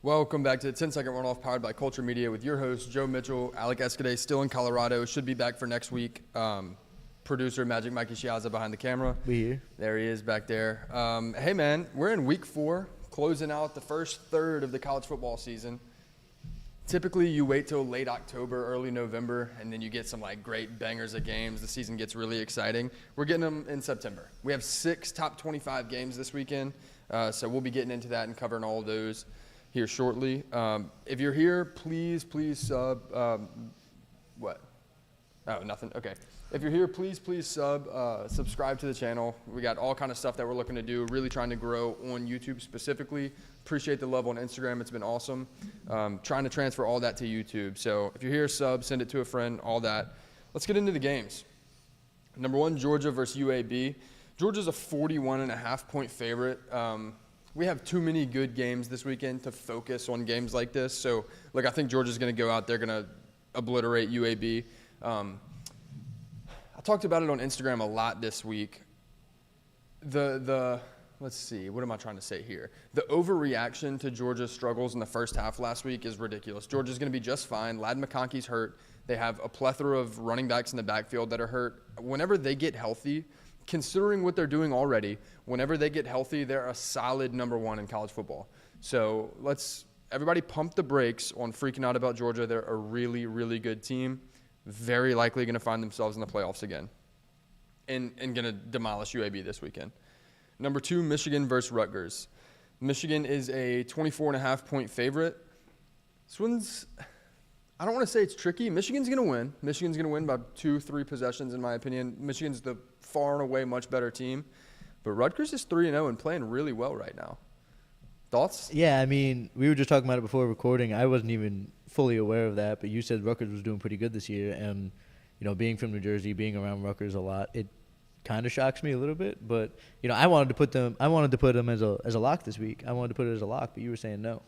Welcome back to the 10-second runoff powered by Culture Media with your host, Joe Mitchell. Alec Escudé still in Colorado. Should be back for next week. Producer Magic Mikey Shiaza behind the camera. We here. There he is back there. Hey, man, we're in week 4, closing out the first third of the college football season. Typically, you wait till late October, early November, and then you get some like great bangers of games. The season gets really exciting. We're getting them in September. We have 6 top 25 games this weekend, so we'll be getting into that and covering all of those here shortly. If you're here, please sub. What? Oh, nothing. Okay. If you're here, please subscribe to the channel. We got all kind of stuff that we're looking to do. Really trying to grow on YouTube specifically. Appreciate the love on Instagram. It's been awesome. Trying to transfer all that to YouTube. So if you're here, sub, send it to a friend, all that. Let's get into the games. Number 1, Georgia versus UAB. Georgia's a 41.5-point favorite. We have too many good games this weekend to focus on games like this. So, look, I think Georgia's going to go out there, going to obliterate UAB. I talked about it on Instagram a lot this week. Let's see, what am I trying to say here? The overreaction to Georgia's struggles in the first half last week is ridiculous. Georgia's going to be just fine. Ladd McConkey's hurt. They have a plethora of running backs in the backfield that are hurt. Whenever they get healthy, considering what they're doing already, whenever they get healthy, they're a solid number 1 in college football. So let's everybody pump the brakes on freaking out about Georgia. They're a really, really good team. Very likely going to find themselves in the playoffs again and going to demolish UAB this weekend. Number 2, Michigan versus Rutgers. Michigan is a 24.5-point favorite. This one's, I don't want to say it's tricky. Michigan's going to win. Michigan's going to win by 2-3 possessions, in my opinion. Michigan's the far and away much better team. But Rutgers is 3-0 and playing really well right now. Thoughts? Yeah, I mean, we were just talking about it before recording. I wasn't even fully aware of that, but you said Rutgers was doing pretty good this year. And, you know, being from New Jersey, being around Rutgers a lot, it kind of shocks me a little bit. But, you know, I wanted to put them as a lock this week. I wanted to put it as a lock, but you were saying no.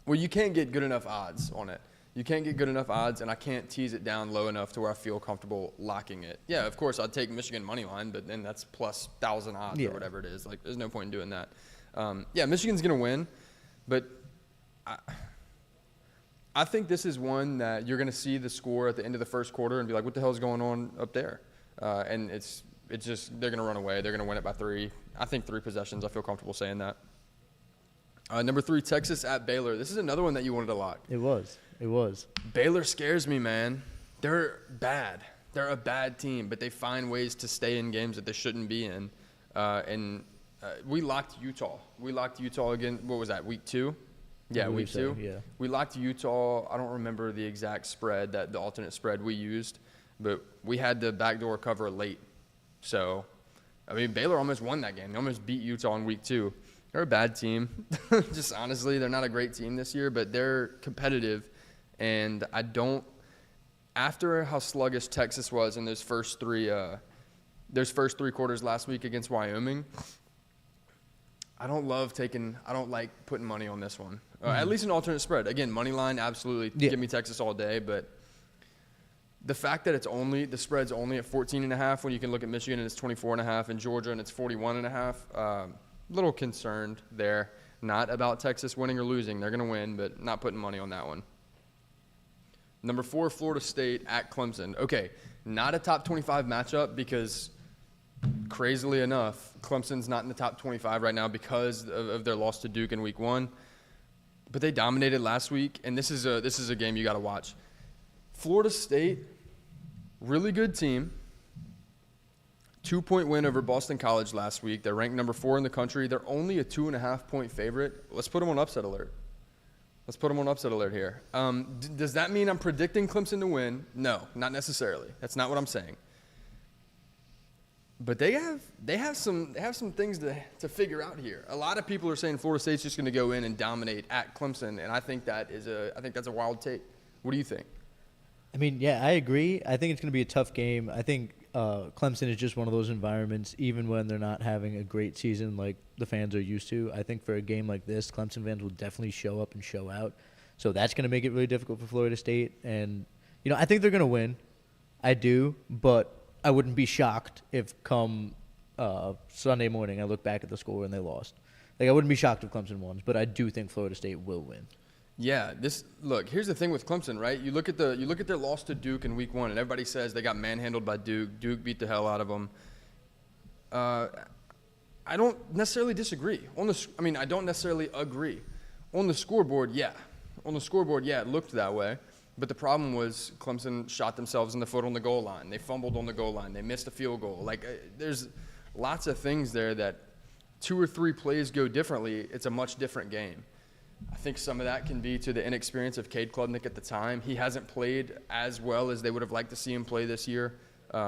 Well, you can't get good enough odds on it. You can't get good enough odds, and I can't tease it down low enough to where I feel comfortable locking it. Yeah, of course, I'd take Michigan money line, but then that's plus 1,000 odds or whatever it is. Like, there's no point in doing that. Yeah, Michigan's going to win, but I think this is one that you're going to see the score at the end of the first quarter and be like, what the hell is going on up there? And it's just they're going to run away. They're going to win it by 3. I think 3 possessions. I feel comfortable saying that. Number 3, Texas at Baylor. This is another one that you wanted to lock. It was. Baylor scares me, man. They're bad. They're a bad team, but they find ways to stay in games that they shouldn't be in. We locked Utah. We locked Utah again. What was that, week 2? Yeah, week 2. Yeah. We locked Utah. I don't remember the exact spread, the alternate spread we used, but we had the backdoor cover late. So, I mean, Baylor almost won that game. They almost beat Utah in week 2. They're a bad team. Just honestly, they're not a great team this year, but they're competitive. And after how sluggish Texas was in those first three quarters last week against Wyoming, I don't like putting money on this one. At least an alternate spread. Again, money line, absolutely. Yeah. Give me Texas all day, but the fact that the spread's only at 14.5 when you can look at Michigan and it's 24.5 and Georgia and it's 41.5, little concerned there. Not about Texas winning or losing. They're going to win, but not putting money on that one. Number 4, Florida State at Clemson. Okay, not a top 25 matchup because, crazily enough, Clemson's not in the top 25 right now because of their loss to Duke in week 1. But they dominated last week, and this is a game you got to watch. Florida State, really good team. 2-point win over Boston College last week. They're ranked number 4 in the country. They're only a 2.5-point favorite. Let's put them on upset alert. Here. Does that mean I'm predicting Clemson to win? No, not necessarily. That's not what I'm saying. But they have some things to figure out here. A lot of people are saying Florida State's just going to go in and dominate at Clemson, and I think that's a wild take. What do you think? I mean, yeah, I agree. I think it's going to be a tough game. I think Clemson is just one of those environments, even when they're not having a great season like the fans are used to. I think for a game like this, Clemson fans will definitely show up and show out. So that's going to make it really difficult for Florida State. And, I think they're going to win. I do, but I wouldn't be shocked if come Sunday morning I look back at the score and they lost. Like, I wouldn't be shocked if Clemson won, but I do think Florida State will win. Yeah, here's the thing with Clemson, right? You look at their loss to Duke in week 1, and everybody says they got manhandled by Duke. Duke beat the hell out of them. I don't necessarily disagree. I don't necessarily agree. On the scoreboard, yeah. It looked that way. But the problem was Clemson shot themselves in the foot on the goal line. They fumbled on the goal line. They missed a field goal. There's lots of things there that 2 or 3 plays go differently. It's a much different game. I think some of that can be to the inexperience of Cade Klubnik at the time. He hasn't played as well as they would have liked to see him play this year.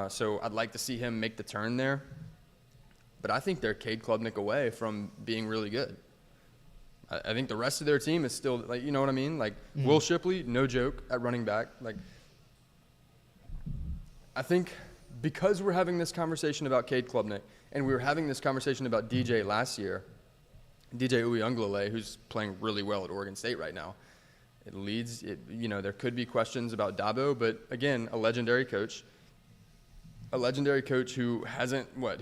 So I'd like to see him make the turn there. But I think they're Cade Klubnik away from being really good. I think the rest of their team is still, you know what I mean? Will Shipley, no joke, at running back. I think because we're having this conversation about Cade Klubnik, and we were having this conversation about DJ last year, DJ Uiagalelei, who's playing really well at Oregon State right now, there could be questions about Dabo, but again, a legendary coach who hasn't won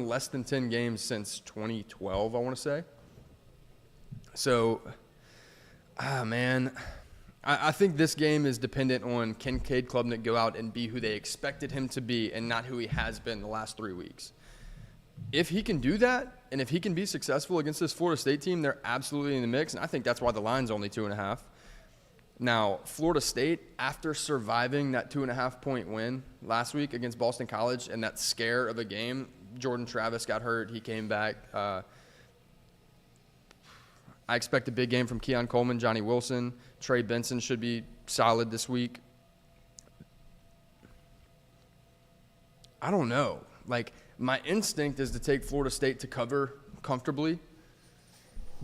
less than 10 games since 2012, I want to say. So, man, I think this game is dependent on can Cade Klubnik go out and be who they expected him to be and not who he has been the last 3 weeks. If he can do that, and if he can be successful against this Florida State team, they're absolutely in the mix, and I think that's why the line's only 2.5. Now, Florida State, after surviving that 2.5-point win last week against Boston College and that scare of a game, Jordan Travis got hurt. He came back. I expect a big game from Keon Coleman, Johnny Wilson. Trey Benson should be solid this week. I don't know. My instinct is to take Florida State to cover comfortably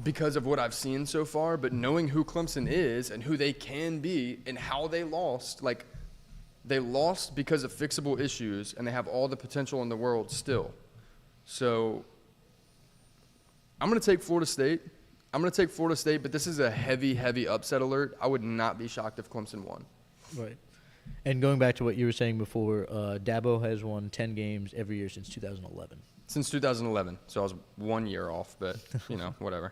because of what I've seen so far, but knowing who Clemson is and who they can be and how they lost, they lost because of fixable issues, and they have all the potential in the world still. So I'm going to take Florida State. But this is a heavy, heavy upset alert. I would not be shocked if Clemson won. Right. And going back to what you were saying before, Dabo has won 10 games every year since 2011. Since 2011. So I was 1 year off, but, whatever.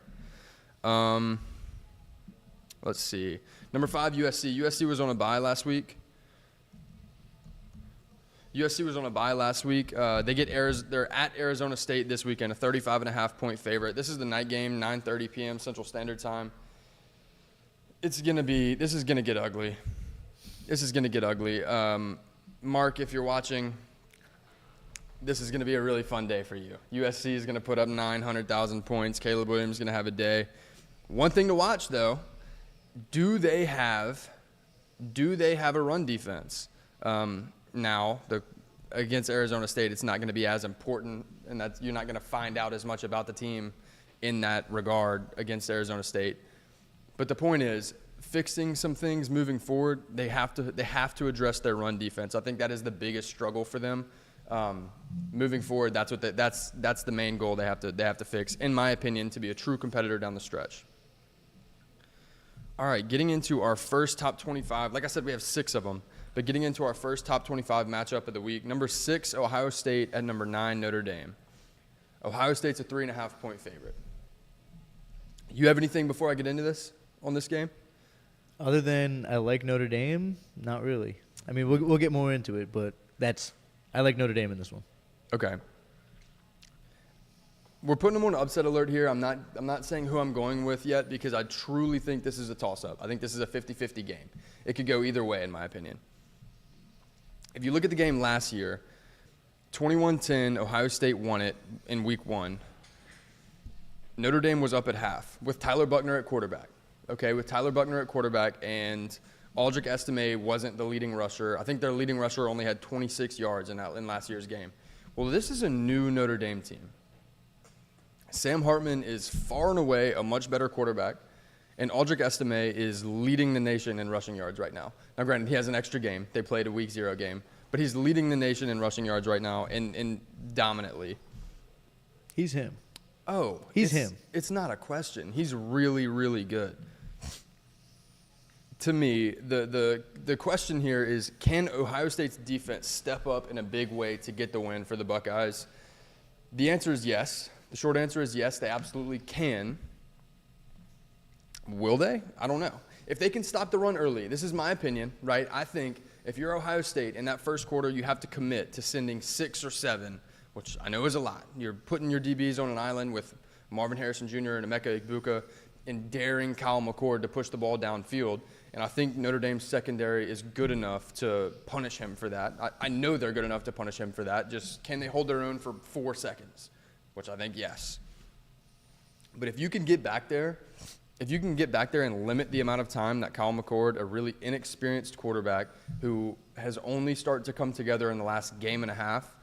Let's see. Number 5, USC. USC was on a bye last week. They're at Arizona State this weekend, a 35.5-point favorite. This is the night game, 9:30 p.m. Central Standard Time. This is gonna get ugly. Mark, if you're watching, this is gonna be a really fun day for you. USC is gonna put up 900,000 points. Caleb Williams is gonna have a day. One thing to watch though, do they have a run defense? Now, against Arizona State, it's not going to be as important, and that you're not going to find out as much about the team in that regard against Arizona State. But the point is, fixing some things moving forward, they have to address their run defense. I think that is the biggest struggle for them. Moving forward, that's the main goal they have to fix, in my opinion, to be a true competitor down the stretch. All right, getting into our first top 25. Like I said, we have 6 of them. But getting into our first top 25 matchup of the week, number 6, Ohio State at number 9, Notre Dame. Ohio State's a 3.5-point favorite. You have anything before I get into this on this game? Other than I like Notre Dame, not really. I mean, we'll get more into it, but I like Notre Dame in this one. Okay. We're putting them on upset alert here. I'm not saying who I'm going with yet because I truly think this is a toss-up. I think this is a 50-50 game. It could go either way, in my opinion. If you look at the game last year, 21-10, Ohio State won it in week 1. Notre Dame was up at half with Tyler Buckner at quarterback. And Aldrich Estime wasn't the leading rusher. I think their leading rusher only had 26 yards in last year's game. Well, this is a new Notre Dame team. Sam Hartman is far and away a much better quarterback, And Aldrich Estime is leading the nation in rushing yards right now. Now, granted, he has an extra game. They played a week 0 game. But he's leading the nation in rushing yards right now and dominantly. He's him. Oh. He's him. It's not a question. He's really, really good. To me, the question here is, can Ohio State's defense step up in a big way to get the win for the Buckeyes? The answer is yes. The short answer is yes, they absolutely can. Will they? I don't know. If they can stop the run early, this is my opinion, right? I think if you're Ohio State in that first quarter, you have to commit to sending 6 or 7, which I know is a lot. You're putting your DBs on an island with Marvin Harrison Jr. and Emeka Egbuka and daring Kyle McCord to push the ball downfield. And I think Notre Dame's secondary is good enough to punish him for that. I know they're good enough to punish him for that. Just can they hold their own for 4 seconds? Which I think yes. But if you can get back there, and limit the amount of time that Kyle McCord, a really inexperienced quarterback who has only started to come together in the last game and a half,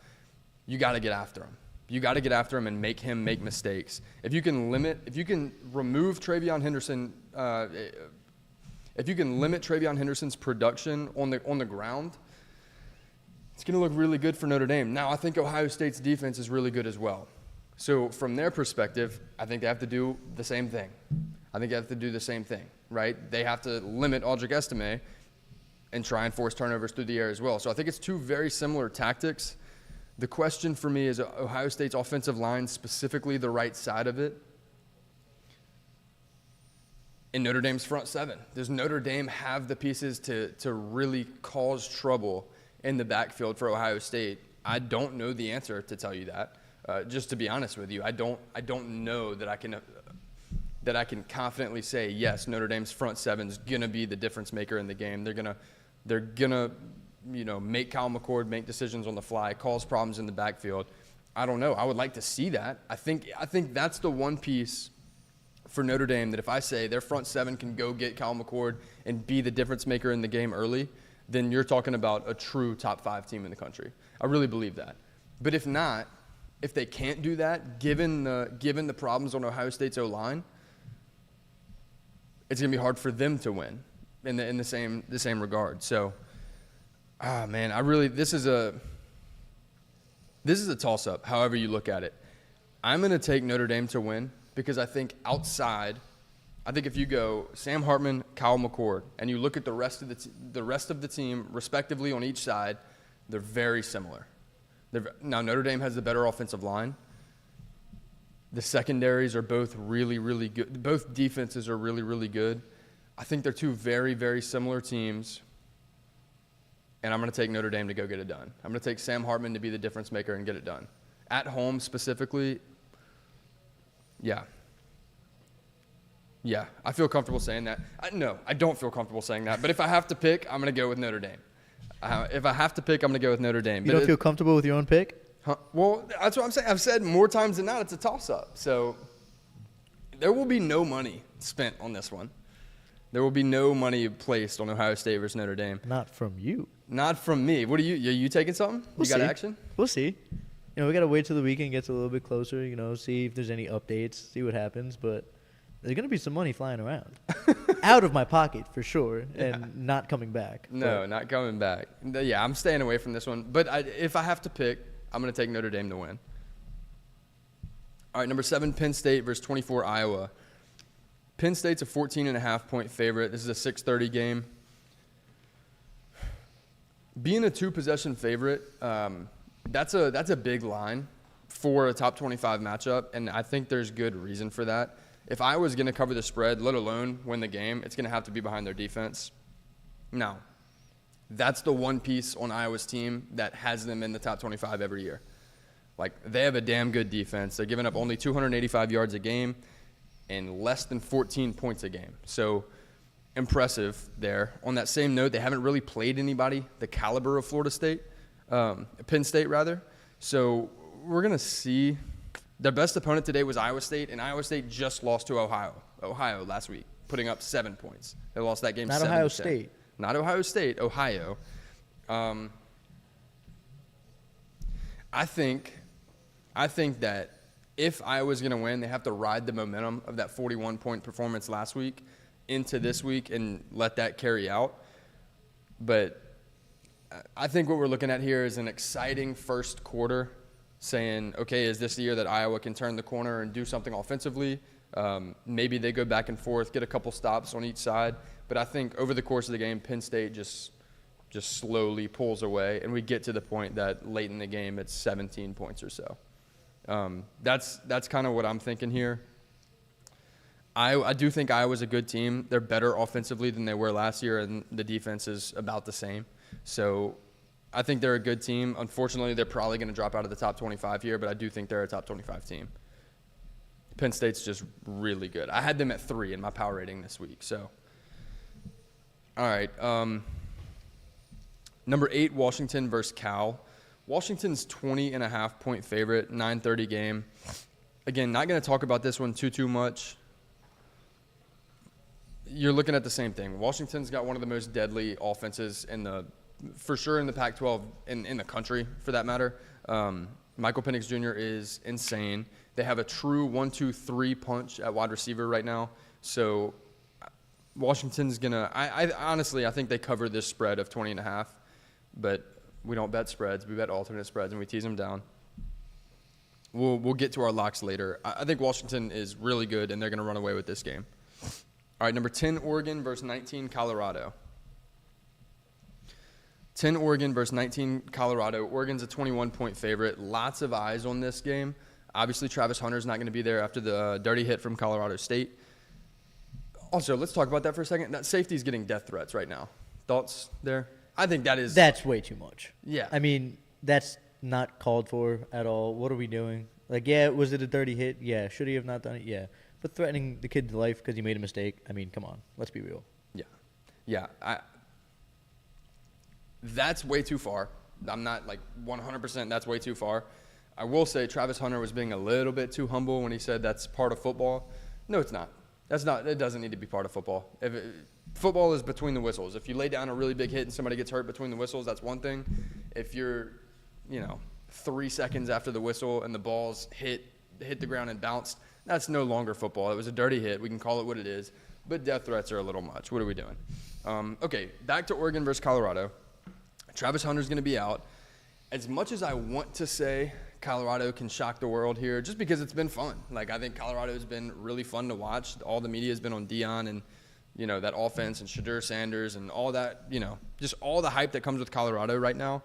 you got to get after him. You got to get after him and make him make mistakes. If you can remove TreVeyon Henderson, if you can limit TreVeyon Henderson's production on the ground, it's going to look really good for Notre Dame. Now, I think Ohio State's defense is really good as well. So from their perspective, I think they have to do the same thing. Right? They have to limit Aldrich Estime and try and force turnovers through the air as well. So I think it's 2 very similar tactics. The question for me is Ohio State's offensive line, specifically the right side of it, in Notre Dame's front 7. Does Notre Dame have the pieces to really cause trouble in the backfield for Ohio State? I don't know the answer to tell you that. Just to be honest with you, I don't know that I can confidently say yes, Notre Dame's front 7's gonna be the difference maker in the game. They're gonna make Kyle McCord make decisions on the fly, cause problems in the backfield. I don't know. I would like to see that. I think that's the one piece for Notre Dame that if I say their front 7 can go get Kyle McCord and be the difference maker in the game early, then you're talking about a true top 5 team in the country. I really believe that. But if not, if they can't do that, given the problems on Ohio State's O-line, it's going to be hard for them to win in the same regard. So, man, this is a toss-up, however you look at it. I'm going to take Notre Dame to win because I think if you go Sam Hartman, Kyle McCord, and you look at the rest of the team respectively on each side, they're very similar. Now, Notre Dame has the better offensive line. The secondaries are both really, really good. Both defenses are really, really good. I think they're 2 very, very similar teams, and I'm going to take Notre Dame to go get it done. I'm going to take Sam Hartman to be the difference maker and get it done. At home specifically, yeah, I feel comfortable saying that. No, I don't feel comfortable saying that, but if I have to pick, I'm going to go with Notre Dame. If I have to pick, I'm going to go with Notre Dame. You don't feel comfortable with your own pick? Huh? Well, that's what I'm saying. I've said more times than not it's a toss-up. So there will be no money spent on this one. There will be no money placed on Ohio State versus Notre Dame. Not from you. Not from me. What are you taking something? We'll you got see. action? We'll see. We got to wait till the weekend gets a little bit closer, see if there's any updates, see what happens. But there's going to be some money flying around. Out of my pocket, for sure, and not coming back. No, not coming back. Yeah, I'm staying away from this one. But if I have to pick, I'm going to take Notre Dame to win. All right, number 7, Penn State versus 24 Iowa. Penn State's a 14.5-point favorite. This is a 6:30 game. Being a 2-possession favorite, that's a big line for a top 25 matchup, and I think there's good reason for that. If I was going to cover the spread, let alone win the game, it's going to have to be behind their defense. Now, that's the one piece on Iowa's team that has them in the top 25 every year. Like, they have a damn good defense. They're giving up only 285 yards a game and less than 14 points a game. So, impressive there. On that same note, they haven't really played anybody the caliber of Penn State, rather. So, we're going to see. Their best opponent today was Iowa State, and Iowa State just lost to Ohio last week, putting up 7 points. They lost that game 7-10. Not Ohio State. Not Ohio State, Ohio. I think that if Iowa's going to win, they have to ride the momentum of that 41-point performance last week into this week and let that carry out. But I think what we're looking at here is an exciting first quarter, saying, okay, is this the year that Iowa can turn the corner and do something offensively? Maybe they go back and forth, get a couple stops on each side. But I think over the course of the game, Penn State just slowly pulls away, and we get to the point that late in the game it's 17 points or so. That's kind of what I'm thinking here. I do think Iowa's a good team. They're better offensively than they were last year, and the defense is about the same. So I think they're a good team. Unfortunately, they're probably going to drop out of the top 25 here, but I do think they're a top 25 team. Penn State's just really good. I had them at 3 in my power rating this week. So, all right. Number 8, Washington versus Cal. Washington's 20.5-point favorite, 9:30 game. Again, not going to talk about this one too much. You're looking at the same thing. Washington's got one of the most deadly offenses for sure in the Pac-12, in the country for that matter. Michael Penix Jr. is insane. They have a true 1-2-3 punch at wide receiver right now. So Washington's gonna. I honestly think they cover this spread of 20.5, but we don't bet spreads. We bet alternate spreads and we tease them down. We'll get to our locks later. I think Washington is really good and they're gonna run away with this game. All right, number 10, Oregon versus 19, Colorado. 10, Oregon versus 19, Colorado. Oregon's a 21-point favorite. Lots of eyes on this game. Obviously, Travis Hunter's not going to be there after the dirty hit from Colorado State. Also, let's talk about that for a second. That safety's getting death threats right now. Thoughts there? I think that's way too much. Yeah. I mean, that's not called for at all. What are we doing? Like, yeah, was it a dirty hit? Yeah. Should he have not done it? Yeah. But threatening the kid to life because he made a mistake, I mean, come on. Let's be real. Yeah. That's way too far. I'm not like 100% that's way too far. I will say Travis Hunter was being a little bit too humble when he said that's part of football. No, it's not. It doesn't need to be part of football. Football is between the whistles. If you lay down a really big hit and somebody gets hurt between the whistles, that's one thing. If you're, 3 seconds after the whistle and the ball's hit the ground and bounced, that's no longer football. It was a dirty hit. We can call it what it is. But death threats are a little much. What are we doing? Okay, back to Oregon versus Colorado. Travis Hunter's going to be out. As much as I want to say Colorado can shock the world here, just because it's been fun. Like, I think Colorado's been really fun to watch. All the media has been on Deion and, that offense and Shedeur Sanders and all that, just all the hype that comes with Colorado right now.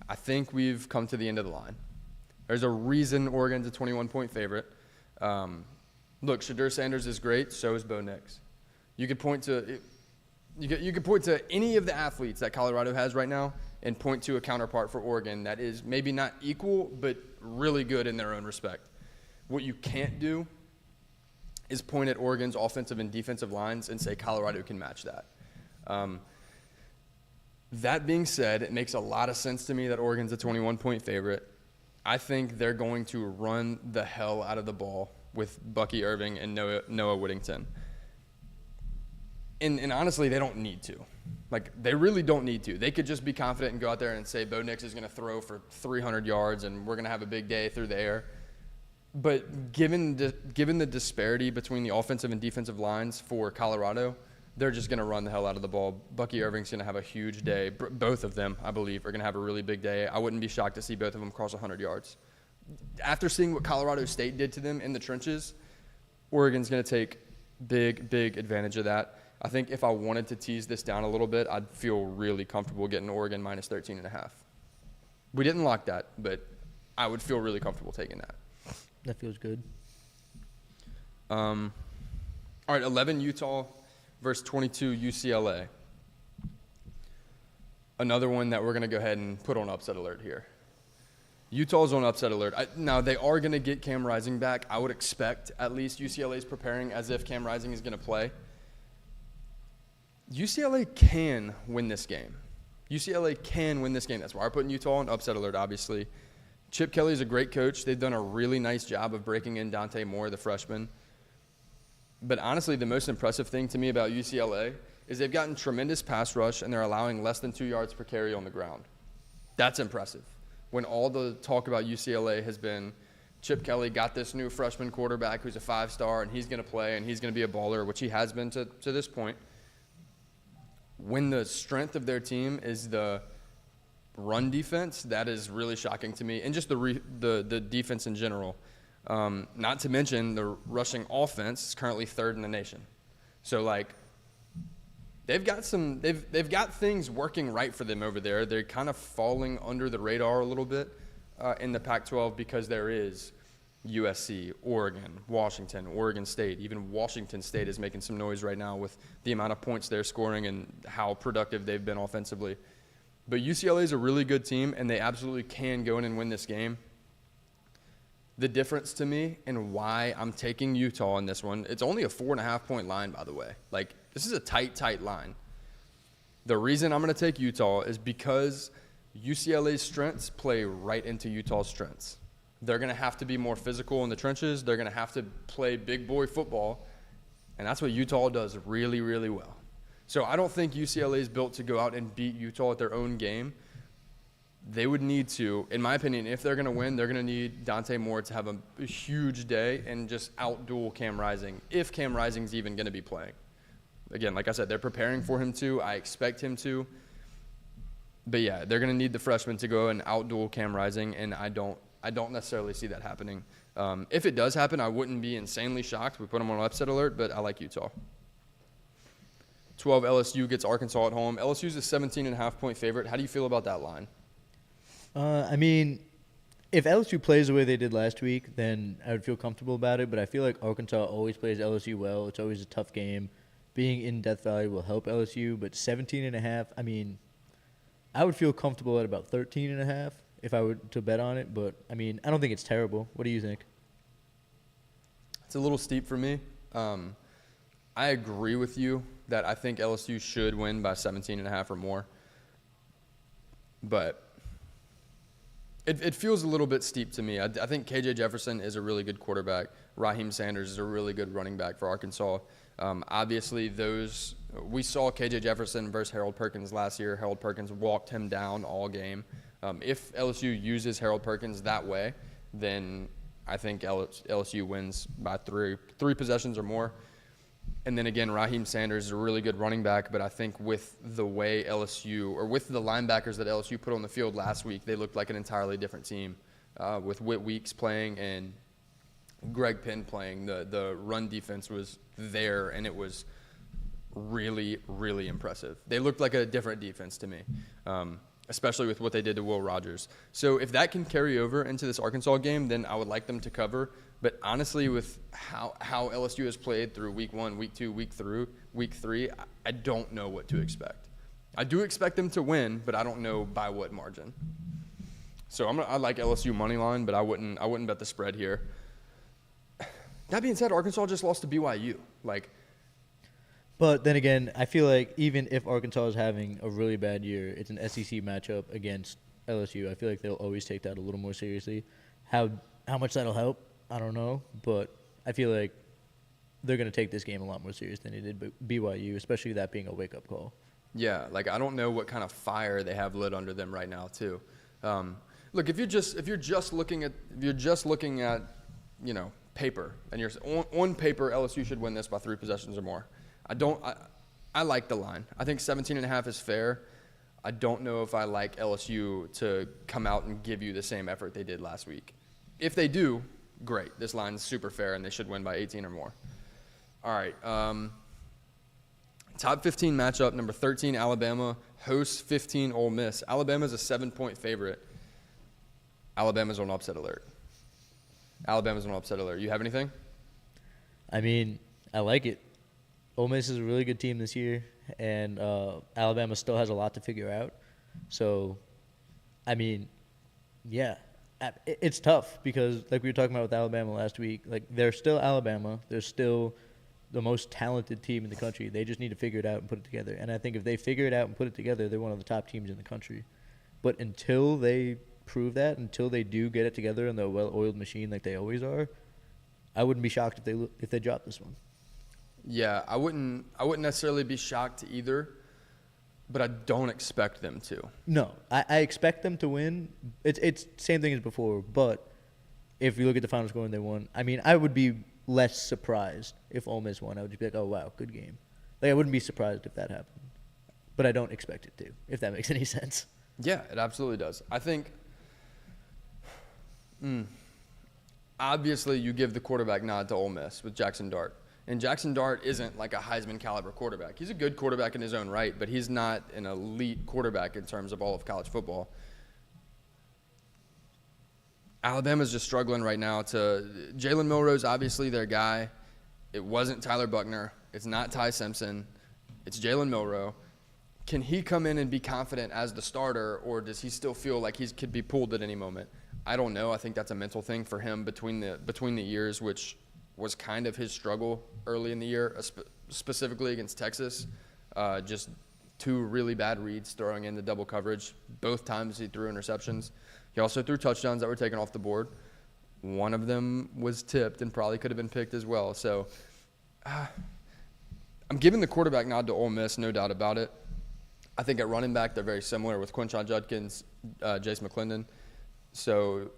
I think we've come to the end of the line. There's a reason Oregon's a 21-point favorite. Look, Shedeur Sanders is great. So is Bo Nix. You could point to any of the athletes that Colorado has right now and point to a counterpart for Oregon that is maybe not equal but really good in their own respect. What you can't do is point at Oregon's offensive and defensive lines and say Colorado can match that. That being said, it makes a lot of sense to me that Oregon's a 21-point favorite. I think they're going to run the hell out of the ball with Bucky Irving and Noah Whittington. And honestly, they don't need to. Like, they really don't need to. They could just be confident and go out there and say Bo Nix is going to throw for 300 yards and we're going to have a big day through the air. But given the disparity between the offensive and defensive lines for Colorado, they're just going to run the hell out of the ball. Bucky Irving's going to have a huge day. Both of them, I believe, are going to have a really big day. I wouldn't be shocked to see both of them cross 100 yards. After seeing what Colorado State did to them in the trenches, Oregon's going to take big advantage of that. I think if I wanted to tease this down a little bit, I'd feel really comfortable getting Oregon minus 13.5. We didn't lock that, but I would feel really comfortable taking that. That feels good. All right, 11 Utah versus 22 UCLA. Another one that we're going to go ahead and put on upset alert here. Utah's on upset alert. Now, they are going to get Cam Rising back. I would expect at least UCLA's preparing as if Cam Rising is going to play. UCLA can win this game. UCLA can win this game. That's why we're putting Utah on upset alert, obviously. Chip Kelly's a great coach. They've done a really nice job of breaking in Dante Moore, the freshman. But honestly, the most impressive thing to me about UCLA is they've gotten tremendous pass rush and they're allowing less than 2 yards per carry on the ground. That's impressive. When all the talk about UCLA has been Chip Kelly got this new freshman quarterback who's a 5-star, and he's going to play, and he's going to be a baller, which he has been to this point. When the strength of their team is the run defense, that is really shocking to me, and just the defense in general. Not to mention the rushing offense is currently 3rd in the nation. So, like, they've got things working right for them over there. They're kind of falling under the radar a little bit in the Pac-12 because there is USC, Oregon, Washington, Oregon State. Even Washington State is making some noise right now with the amount of points they're scoring and how productive they've been offensively. But UCLA is a really good team, and they absolutely can go in and win this game. The difference to me and why I'm taking Utah in this one, it's only a 4.5-point line, by the way. Like, this is a tight line. The reason I'm going to take Utah is because UCLA's strengths play right into Utah's strengths. They're going to have to be more physical in the trenches. They're going to have to play big boy football, and that's what Utah does really, really well. So I don't think UCLA is built to go out and beat Utah at their own game. They would need to, in my opinion, if they're going to win, they're going to need Dante Moore to have a huge day and just outduel Cam Rising, if Cam Rising's even going to be playing. Again, like I said, they're preparing for him to. I expect him to. But, yeah, they're going to need the freshman to go and outduel Cam Rising, and I don't necessarily see that happening. If it does happen, I wouldn't be insanely shocked. We put them on upset alert, but I like Utah. 12, LSU gets Arkansas at home. LSU's a 17.5-point favorite. How do you feel about that line? I mean, if LSU plays the way they did last week, then I would feel comfortable about it. But I feel like Arkansas always plays LSU well. It's always a tough game. Being in Death Valley will help LSU. But 17.5, I mean, I would feel comfortable at about 13.5 if I were to bet on it. But, I mean, I don't think it's terrible. What do you think? It's a little steep for me. I agree with you that I think LSU should win by 17.5 or more. But it feels a little bit steep to me. I think KJ Jefferson is a really good quarterback. Raheem Sanders is a really good running back for Arkansas. Obviously, we saw KJ Jefferson versus Harold Perkins last year. Harold Perkins walked him down all game. If LSU uses Harold Perkins that way, then I think LSU wins by three possessions or more. And then again, Raheem Sanders is a really good running back, but I think with the way LSU, or with the linebackers that LSU put on the field last week, they looked like an entirely different team. With Whit Weeks playing and Greg Penn playing, the run defense was there, and it was really, really impressive. They looked like a different defense to me, especially with what they did to Will Rogers. So if that can carry over into this Arkansas game, then I would like them to cover. But honestly, with how LSU has played through week 1, week 2, week 3, I don't know what to expect. I do expect them to win, but I don't know by what margin. So I like LSU money line, but I wouldn't bet the spread here. That being said, Arkansas just lost to BYU. But then again, I feel like even if Arkansas is having a really bad year, it's an SEC matchup against LSU. I feel like they'll always take that a little more seriously. How much that'll help, I don't know. But I feel like they're going to take this game a lot more serious than they did BYU, especially that being a wake-up call. Yeah, I don't know what kind of fire they have lit under them right now, too. Look, if you're just looking at paper, and you're on paper, LSU should win this by 3 possessions or more. I like the line. I think 17.5 is fair. I don't know if I like LSU to come out and give you the same effort they did last week. If they do, great. This line's super fair, and they should win by 18 or more. All right. Top 15 matchup, number 13, Alabama, hosts 15, Ole Miss. Alabama's a 7-point favorite. Alabama's on upset alert. You have anything? I mean, I like it. Ole Miss is a really good team this year, and Alabama still has a lot to figure out. So, I mean, yeah, it's tough because, like we were talking about with Alabama last week, they're still Alabama. They're still the most talented team in the country. They just need to figure it out and put it together. And I think if they figure it out and put it together, they're one of the top teams in the country. But until they prove that, until they do get it together in the well-oiled machine like they always are, I wouldn't be shocked if they drop this one. Yeah, I wouldn't necessarily be shocked either, but I don't expect them to. No, I expect them to win. It's same thing as before, but if you look at the final score and they won, I mean, I would be less surprised if Ole Miss won. I would just be like, oh, wow, good game. Like, I wouldn't be surprised if that happened. But I don't expect it to, if that makes any sense. Yeah, it absolutely does. I think obviously you give the quarterback nod to Ole Miss with Jackson Dart. And Jackson Dart isn't like a Heisman caliber quarterback. He's a good quarterback in his own right, but he's not an elite quarterback in terms of all of college football. Alabama's just struggling right now Jalen Milroe's obviously their guy. It wasn't Tyler Buckner. It's not Ty Simpson. It's Jalen Milroe. Can he come in and be confident as the starter, or does he still feel like he could be pulled at any moment? I don't know. I think that's a mental thing for him between the years, which was kind of his struggle early in the year, specifically against Texas. Just two really bad reads throwing in the double coverage. Both times he threw interceptions. He also threw touchdowns that were taken off the board. One of them was tipped and probably could have been picked as well. So I'm giving the quarterback nod to Ole Miss, no doubt about it. I think at running back they're very similar with Quinshon Judkins, Jace McClendon. So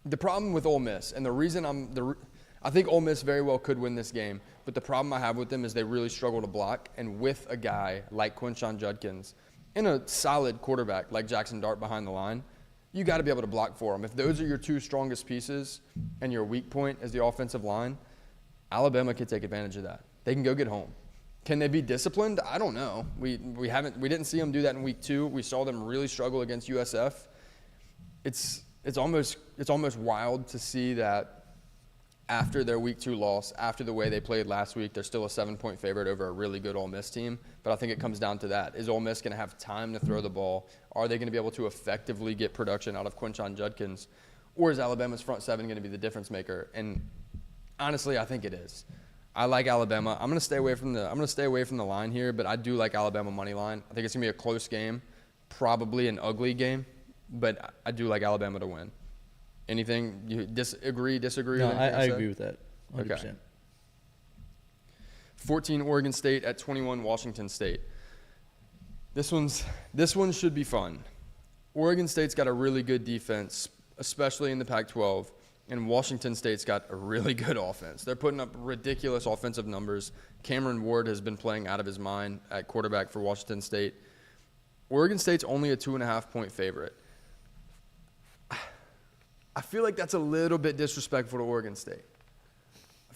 the problem with Ole Miss, and the reason I think Ole Miss very well could win this game, but the problem I have with them is they really struggle to block. And with a guy like Quinshon Judkins and a solid quarterback like Jackson Dart behind the line, you got to be able to block for them. If those are your two strongest pieces and your weak point is the offensive line, Alabama could take advantage of that. They can go get home. Can they be disciplined? I don't know. We didn't see them do that in week 2. We saw them really struggle against USF. It's almost wild to see that after their week 2 loss, after the way they played last week, they're still a 7-point favorite over a really good Ole Miss team. But I think it comes down to that. Is Ole Miss going to have time to throw the ball? Are they going to be able to effectively get production out of Quinshon Judkins? Or is Alabama's front seven going to be the difference maker? And honestly, I think it is. I like Alabama. I'm going to stay away from the line here, but I do like Alabama money line. I think it's going to be a close game, probably an ugly game, but I do like Alabama to win. Anything you disagree? No, I agree with that. 100%. Okay. 14 Oregon State at 21 Washington State. This one should be fun. Oregon State's got a really good defense, especially in the Pac-12. And Washington State's got a really good offense. They're putting up ridiculous offensive numbers. Cameron Ward has been playing out of his mind at quarterback for Washington State. Oregon State's only a 2.5-point favorite. I feel like that's a little bit disrespectful to Oregon State.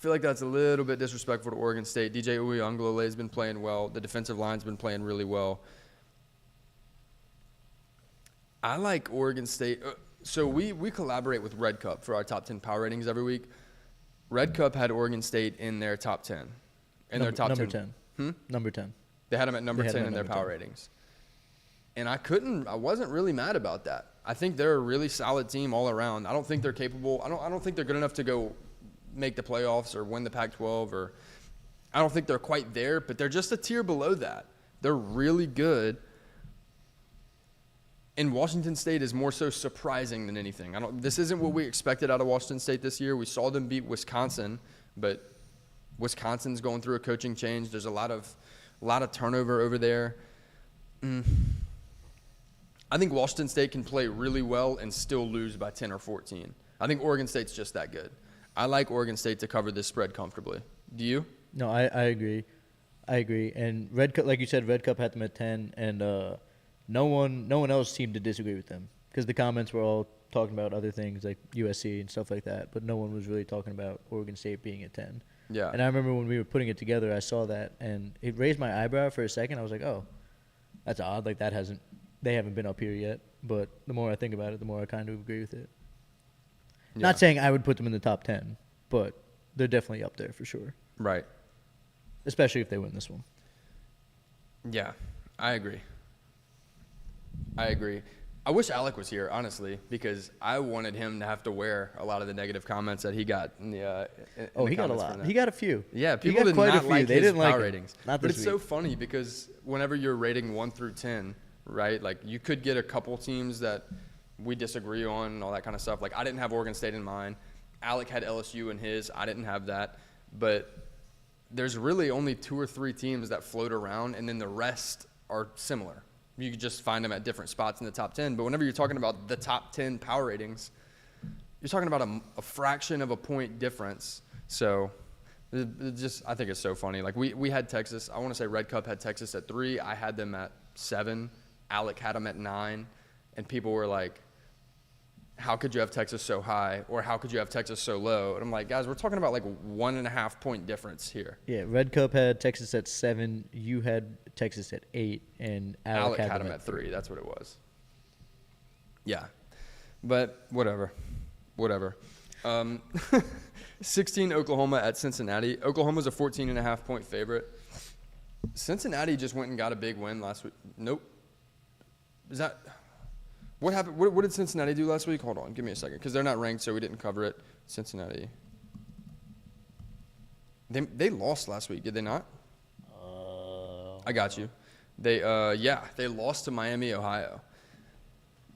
DJ Uyunglele has been playing well. The defensive line's been playing really well. I like Oregon State. So we collaborate with Red Cup for our top 10 power ratings every week. Red Cup had Oregon State in their top 10. Number 10. Number 10. They had them at number 10 in their power 10. ratings. And I wasn't really mad about that. I think they're a really solid team all around. I don't think they're capable. I don't think they're good enough to go make the playoffs or win the Pac-12, or I don't think they're quite there, but they're just a tier below that. They're really good. And Washington State is more so surprising than anything. This isn't what we expected out of Washington State this year. We saw them beat Wisconsin, but Wisconsin's going through a coaching change. There's a lot of turnover over there. I think Washington State can play really well and still lose by 10 or 14. I think Oregon State's just that good. I like Oregon State to cover this spread comfortably. Do you? No, I agree. And Red Cup, like you said, Red Cup had them at 10, and no one else seemed to disagree with them because the comments were all talking about other things like USC and stuff like that, but no one was really talking about Oregon State being at 10. Yeah. And I remember when we were putting it together, I saw that, and it raised my eyebrow for a second. I was like, oh, that's odd. Like they haven't been up here yet. But the more I think about it, the more I kind of agree with it. Yeah. Not saying I would put them in the top 10, but they're definitely up there for sure. Right. Especially if they win this one. Yeah, I agree. I wish Alec was here, honestly, because I wanted him to have to wear a lot of the negative comments that he got in the he got a lot. He got a few. Yeah, people did not like his power ratings. Not but this it's week. so funny because whenever you're rating 1 through 10, right, like you could get a couple teams that we disagree on and all that kind of stuff. Like I didn't have Oregon State in mind. Alec had LSU in his. I didn't have that. But there's really only 2 or 3 teams that float around, and then the rest are similar. You could just find them at different spots in the top 10. But whenever you're talking about the top 10 power ratings, you're talking about a fraction of a point difference. So I think it's so funny. Like we had Texas. I want to say Red Cup had Texas at 3. I had them at 7. Alec had them at 9, and people were like, how could you have Texas so high, or how could you have Texas so low? And I'm like, guys, we're talking about like 1.5 point difference here. Yeah, Red Cup had Texas at 7. You had Texas at 8, and Alec had them at 3. That's what it was. Yeah, but whatever. 16 Oklahoma at Cincinnati. Oklahoma's a 14.5 point favorite. Cincinnati just went and got a big win last week. Nope. Is that what happened? What did Cincinnati do last week? Hold on, give me a second, because they're not ranked, so we didn't cover it. Cincinnati. They lost last week, did they not? I got you. They lost to Miami, Ohio.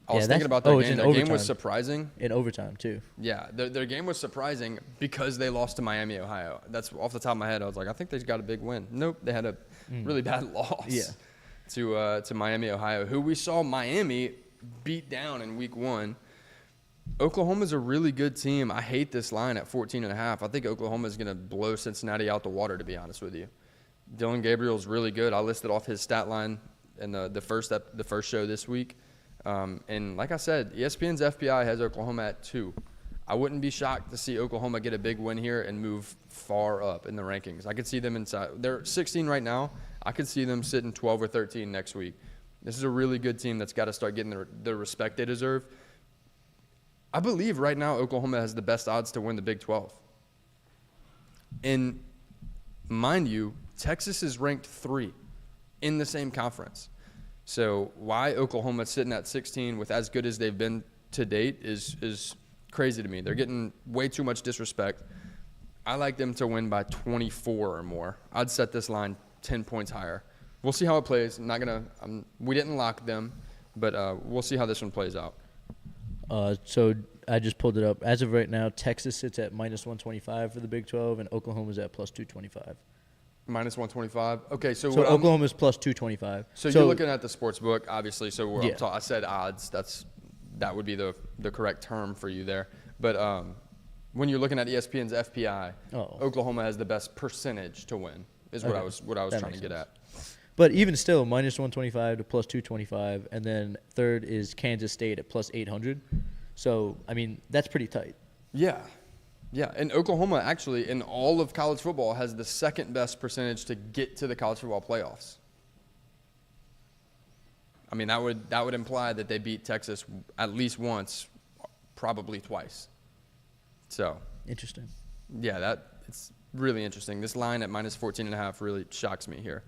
I was thinking about their game. Their game was surprising. In overtime, too. Yeah, their game was surprising because they lost to Miami, Ohio. That's off the top of my head. I was like, I think they got a big win. Nope, they had a really bad loss to Miami, Ohio, who we saw Miami beat down in week 1. Oklahoma's a really good team. I hate this line at 14.5. I think Oklahoma's going to blow Cincinnati out the water, to be honest with you. Dylan Gabriel's really good. I listed off his stat line in the first show this week. And like I said, ESPN's FPI has Oklahoma at 2. I wouldn't be shocked to see Oklahoma get a big win here and move far up in the rankings. I could see them inside. They're 16 right now. I could see them sitting 12 or 13 next week. This is a really good team that's got to start getting the respect they deserve. I believe right now Oklahoma has the best odds to win the Big 12. And mind you, Texas is ranked 3 in the same conference. So why Oklahoma's sitting at 16 with as good as they've been to date is crazy to me. They're getting way too much disrespect. I like them to win by 24 or more. I'd set this line 10 points higher. We'll see how it plays. We didn't lock them, but we'll see how this one plays out. So I just pulled it up. As of right now, Texas sits at -125 for the Big 12, and Oklahoma's at +225. -125. Okay, so Oklahoma's +225. So you're looking at the sports book, obviously. So Yeah. I said odds. That would be the correct term for you there. But when you're looking at ESPN's FPI, Oklahoma has the best percentage to win. What I was trying to get at. But even still, -125 to +225, and then third is Kansas State at +800. So I mean, that's pretty tight. Yeah. Yeah, and Oklahoma actually in all of college football has the second best percentage to get to the college football playoffs. I mean, that would imply that they beat Texas at least once, probably twice. So interesting. Yeah, it's really interesting. This line at -14.5 really shocks me here.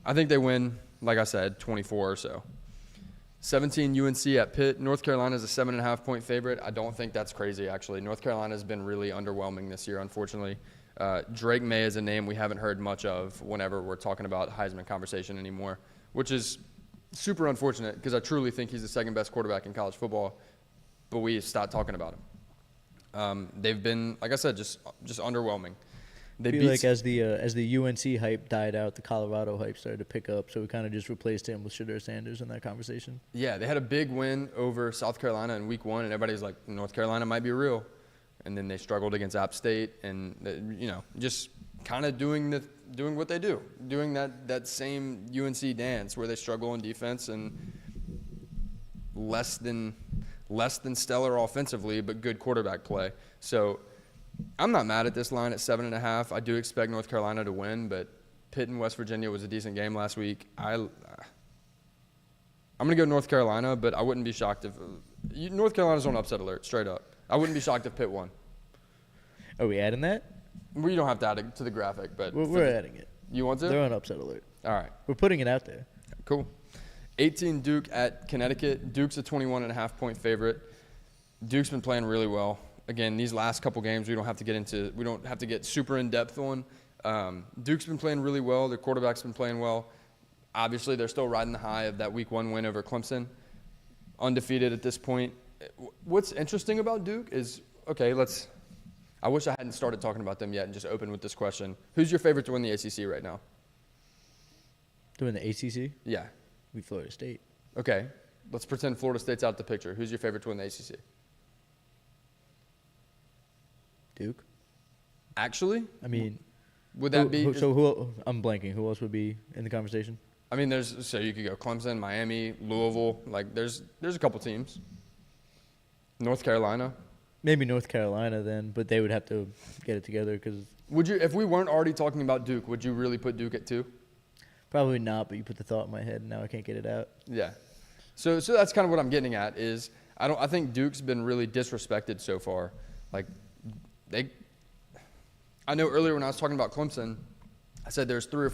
I think they win, like I said, 24 or so. 17 UNC at Pitt. North Carolina's a 7.5 point favorite. I don't think that's crazy, actually. North Carolina's been really underwhelming this year, unfortunately. Drake May is a name we haven't heard much of whenever we're talking about Heisman conversation anymore, which is super unfortunate because I truly think he's the second best quarterback in college football, but we stopped talking about him. They've been, like I said, just underwhelming. I feel like as the UNC hype died out, the Colorado hype started to pick up, so we kind of just replaced him with Shedeur Sanders in that conversation. Yeah, they had a big win over South Carolina in week 1, and everybody's like, North Carolina might be real. And then they struggled against App State, and just kind of doing what they do, doing that same UNC dance where they struggle in defense and less than stellar offensively, but good quarterback play. So I'm not mad at this line at 7.5. I do expect North Carolina to win, but Pitt and West Virginia was a decent game last week. I'm going to go North Carolina, but I wouldn't be shocked if North Carolina's on upset alert, straight up. I wouldn't be shocked if Pitt won. Are we adding that? We don't have to add it to the graphic, but we're adding it. You want to? They're on upset alert. All right. We're putting it out there. Cool. 18 Duke at Connecticut. Duke's a 21.5 point favorite. Duke's been playing really well. Again, these last couple games we don't have to get super in depth on. Duke's been playing really well. Their quarterback's been playing well. Obviously, they're still riding the high of that week 1 win over Clemson, undefeated at this point. What's interesting about Duke is, I wish I hadn't started talking about them yet and just opened with this question. Who's your favorite to win the ACC right now? To win the ACC? Yeah. We Florida State. Okay. Let's pretend Florida State's out the picture. Who's your favorite to win the ACC? Duke. Actually, I mean, would that be? I'm blanking. Who else would be in the conversation? I mean, so you could go Clemson, Miami, Louisville. Like, there's a couple teams. North Carolina. Maybe North Carolina then, but they would have to get it together because. Would you, if we weren't already talking about Duke, would you really put Duke at 2? Probably not, but you put the thought in my head, and now I can't get it out. Yeah. So that's kind of what I'm getting at is I think Duke's been really disrespected so far. Like, I know earlier when I was talking about Clemson, I said there's three or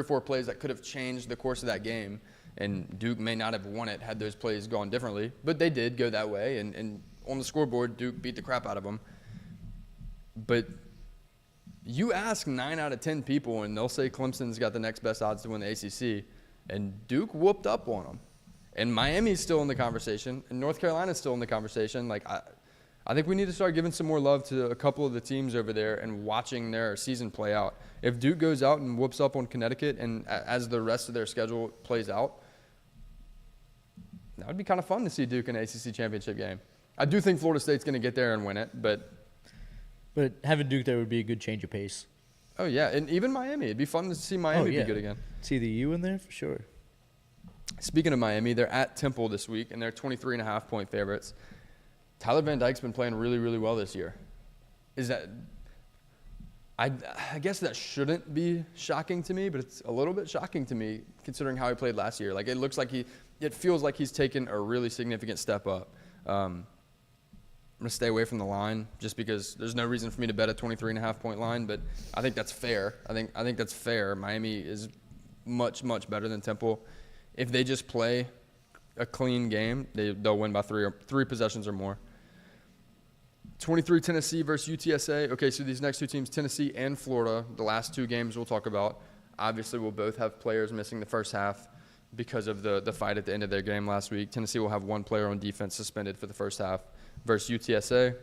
four plays that could have changed the course of that game, and Duke may not have won it had those plays gone differently, but they did go that way, and on the scoreboard, Duke beat the crap out of them. But you ask 9 out of 10 people, and they'll say Clemson's got the next best odds to win the ACC, and Duke whooped up on them. And Miami's still in the conversation, and North Carolina's still in the conversation. Like, I think we need to start giving some more love to a couple of the teams over there and watching their season play out. If Duke goes out and whoops up on Connecticut, and as the rest of their schedule plays out, that would be kind of fun to see Duke in an ACC championship game. I do think Florida State's going to get there and win it, but having Duke there would be a good change of pace. Oh, yeah, and even Miami. It'd be fun to see Miami be good again. See the U in there for sure. Speaking of Miami, they're at Temple this week, and they're 23.5-point favorites. Tyler Van Dyke's been playing really, really well this year. I guess that shouldn't be shocking to me, but it's a little bit shocking to me considering how he played last year. Like, it feels like he's taken a really significant step up. I'm going to stay away from the line just because there's no reason for me to bet a 23.5-point line, but I think that's fair. I think that's fair. Miami is much, much better than Temple. If they just play a clean game, they'll win by three possessions or more. 23 Tennessee versus UTSA. Okay, so these next two teams, Tennessee and Florida, the last two games we'll talk about, obviously will both have players missing the first half because of the fight at the end of their game last week. Tennessee will have one player on defense suspended for the first half versus UTSA.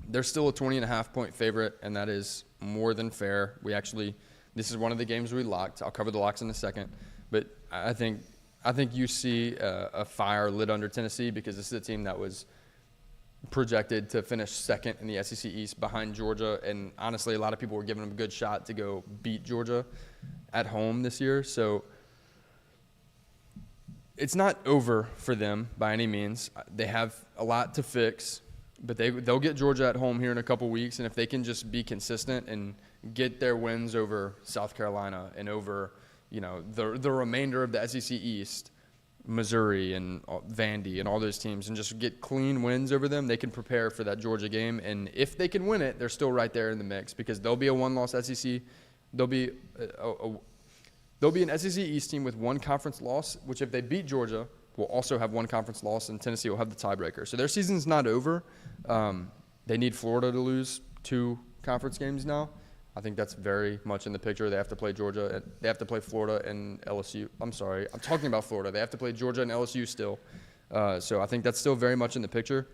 They're still a 20.5-point favorite, and that is more than fair. This is one of the games we locked. I'll cover the locks in a second. But I think you see a fire lit under Tennessee because this is a team that was projected to finish second in the SEC East behind Georgia. And honestly, a lot of people were giving them a good shot to go beat Georgia at home this year. So it's not over for them by any means. They have a lot to fix, but they'll get Georgia at home here in a couple weeks. And if they can just be consistent and get their wins over South Carolina and over the remainder of the SEC East, Missouri and Vandy and all those teams, and just get clean wins over them, they can prepare for that Georgia game. And if they can win it, they're still right there in the mix because they'll be a one-loss SEC. They'll be an SEC East team with one conference loss, which if they beat Georgia, will also have one conference loss, and Tennessee will have the tiebreaker. So their season's not over. They need Florida to lose 2 conference games now. I think that's very much in the picture. They have to play Georgia. They have to play Florida and LSU. I'm sorry. I'm talking about Florida. They have to play Georgia and LSU still. So I think that's still very much in the picture.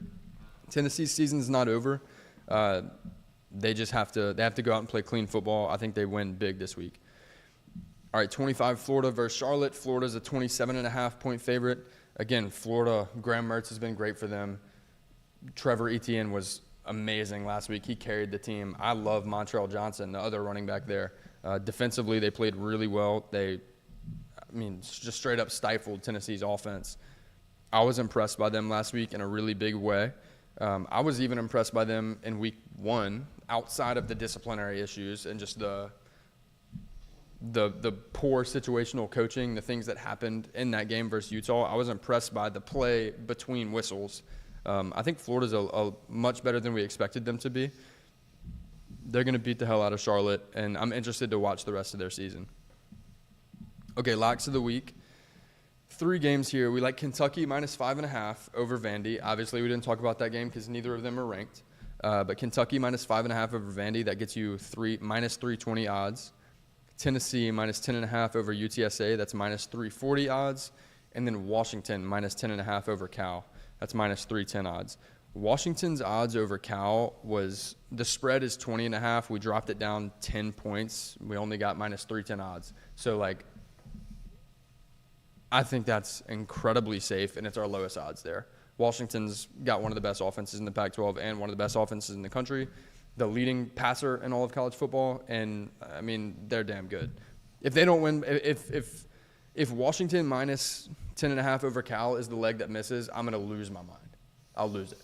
Tennessee's season's not over. They have to go out and play clean football. I think they win big this week. All right, 25 Florida versus Charlotte. Florida's a 27.5-point favorite. Again, Florida, Graham Mertz has been great for them. Trevor Etienne was amazing last week. He carried the team. I love Montrell Johnson, the other running back there. Defensively, they played really well. Just straight up stifled Tennessee's offense. I was impressed by them last week in a really big way. I was even impressed by them in week 1, outside of the disciplinary issues and just the poor situational coaching, the things that happened in that game versus Utah. I was impressed by the play between whistles. I think Florida's a much better than we expected them to be. They're going to beat the hell out of Charlotte, and I'm interested to watch the rest of their season. Okay, locks of the week. 3 games here. We like Kentucky minus 5.5 over Vandy. Obviously, we didn't talk about that game because neither of them are ranked. But Kentucky minus 5.5 over Vandy, that gets you minus 320 odds. Tennessee minus 10.5 over UTSA, that's minus 340 odds. And then Washington minus 10.5 over Cal. That's minus 310 odds. Washington's odds over Cal the spread is 20.5. We dropped it down 10 points. We only got minus 310 odds. So, I think that's incredibly safe, and it's our lowest odds there. Washington's got one of the best offenses in the Pac-12 and one of the best offenses in the country. the leading passer in all of college football, and I mean they're damn good. If they don't win, if Washington minus 10.5 over Cal is the leg that misses, I'm gonna lose my mind. I'll lose it.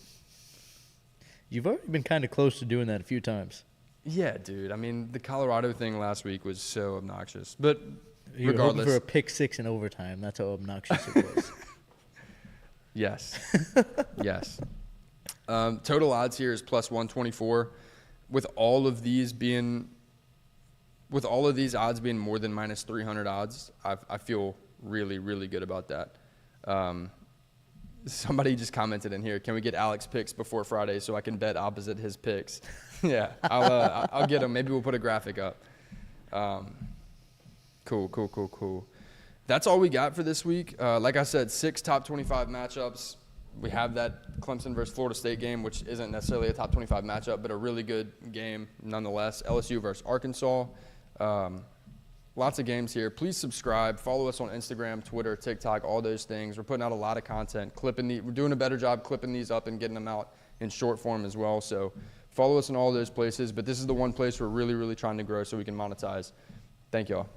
You've already been kind of close to doing that a few times. Yeah, dude. I mean, the Colorado thing last week was so obnoxious. But You were regardless, hoping for a pick six in overtime. That's how obnoxious it was. yes, yes. Total odds here is plus 124. With all of these odds being more than minus 300 odds, I feel really, really good about that. Somebody just commented in here, can we get Alex picks before Friday so I can bet opposite his picks? Yeah, I'll get them. Maybe we'll put a graphic up. Cool. That's all we got for this week. Like I said, 6 top 25 matchups. We have that Clemson versus Florida State game, which isn't necessarily a top 25 matchup, but a really good game nonetheless. LSU versus Arkansas. Lots of games here. Please subscribe. Follow us on Instagram, Twitter, TikTok, all those things. We're putting out a lot of content. We're doing a better job clipping these up and getting them out in short form as well. So follow us in all those places. But this is the one place we're really, really trying to grow so we can monetize. Thank y'all.